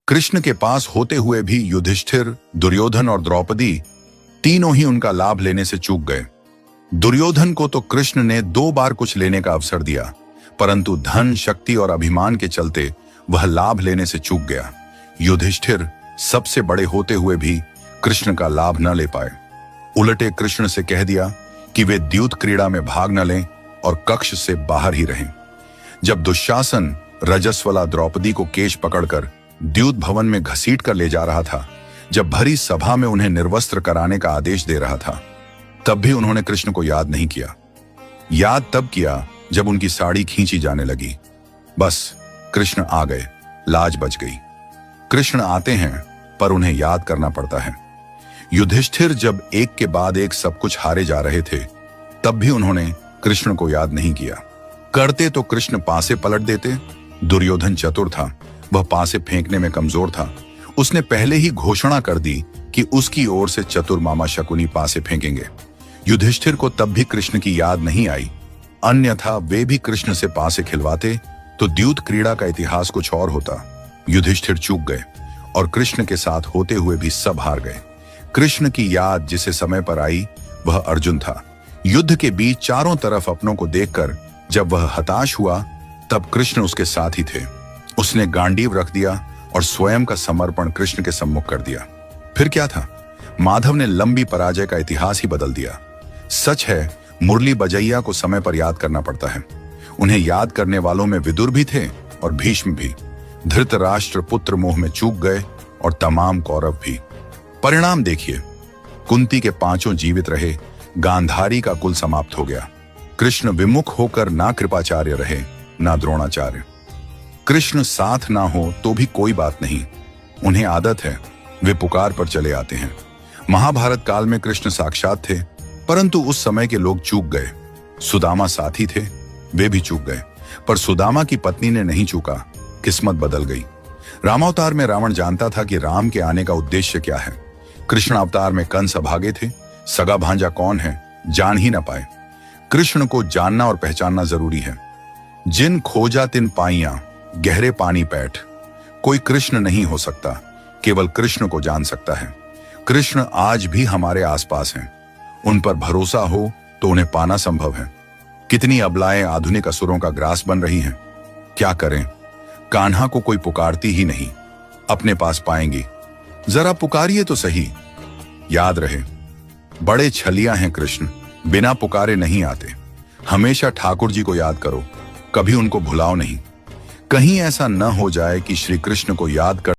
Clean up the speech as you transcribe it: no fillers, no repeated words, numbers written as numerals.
कृष्ण के पास होते हुए भी युधिष्ठिर, दुर्योधन और द्रौपदी तीनों ही उनका लाभ लेने से चूक गए। दुर्योधन को तो कृष्ण ने 2 बार कुछ लेने का अवसर दिया, परंतु धन, शक्ति और अभिमान के चलते वह लाभ लेने से चूक गया। युधिष्ठिर सबसे बड़े होते हुए भी कृष्ण का लाभ न ले पाए। उलटे कृष्ण से कह दिया कि वे द्यूत क्रीड़ा में भाग न लें और कक्ष से बाहर ही रहें। जब दुशासन रजस्वला द्रौपदी को केश पकड़कर द्यूत भवन में घसीट कर ले जा रहा था, जब भरी सभा में उन्हें निर्वस्त्र कराने का आदेश दे रहा था, तब भी उन्होंने कृष्ण को याद नहीं किया। याद तब किया जब उनकी साड़ी खींची जाने लगी। बस कृष्ण आ गए, लाज बच गई। कृष्ण आते हैं पर उन्हें याद करना पड़ता है। युधिष्ठिर जब एक के बाद एक सब कुछ हारे जा रहे थे, तब भी उन्होंने कृष्ण को याद नहीं किया। करते तो कृष्ण पासे पलट देते। दुर्योधन चतुर था, वह पासे फेंकने में कमजोर था। उसने पहले ही घोषणा कर दी कि उसकी ओर से चतुर मामा शकुनी पासे फेंकेंगे। युधिष्ठिर को तब भी कृष्ण की याद नहीं आई, अन्यथा वे भी कृष्ण से पासे खिलवाते तो द्यूत क्रीड़ा का इतिहास कुछ और होता। युधिष्ठिर चूक गए और कृष्ण के साथ होते हुए भी सब हार गए। कृष्ण की याद जिसे समय पर आई वह अर्जुन था। युद्ध के बीच चारों तरफ अपनों को देखकर जब वह हताश हुआ, तब कृष्ण उसके साथ ही थे। उसने गांडीव रख दिया और स्वयं का समर्पण कृष्ण के सम्मुख कर दिया। फिर क्या था, माधव ने लंबी पराजय का इतिहास ही बदल दिया। सच है, मुरली बजैया को समय पर याद करना पड़ता है। उन्हें याद करने वालों में विदुर भी थे और भीष्म भी। धृतराष्ट्र पुत्र मोह में चूक गए और तमाम कौरव भी। परिणाम देखिए, कुंती के 5 जीवित रहे, गांधारी का कुल समाप्त हो गया। कृष्ण विमुख होकर ना कृपाचार्य रहे ना द्रोणाचार्य। कृष्ण साथ ना हो तो भी कोई बात नहीं, उन्हें आदत है, वे पुकार पर चले आते हैं। महाभारत काल में कृष्ण साक्षात थे, परंतु उस समय के लोग चूक गए। सुदामा साथी थे, वे भी चूक गए, पर सुदामा की पत्नी ने नहीं चूका, किस्मत बदल गई। रामावतार में रावण जानता था कि राम के आने का उद्देश्य क्या है। कृष्ण अवतार में कंस अभागे थे, सगा भांजा कौन है जान ही ना पाए। कृष्ण को जानना और पहचानना जरूरी है। जिन खोजा तिन पाइया, गहरे पानी पैठ। कोई कृष्ण नहीं हो सकता, केवल कृष्ण को जान सकता है। कृष्ण आज भी हमारे आसपास हैं। उन पर भरोसा हो तो उन्हें पाना संभव है। कितनी अबलाएं आधुनिक असुरों का ग्रास बन रही हैं। क्या करें, कान्हा को कोई पुकारती ही नहीं। अपने पास पाएंगी, जरा पुकारिए तो सही। याद रहे, बड़े छलिया हैं कृष्ण, बिना पुकारे नहीं आते। हमेशा ठाकुर जी को याद करो, कभी उनको भुलाओ नहीं। कहीं ऐसा न हो जाए कि श्री कृष्ण को याद कर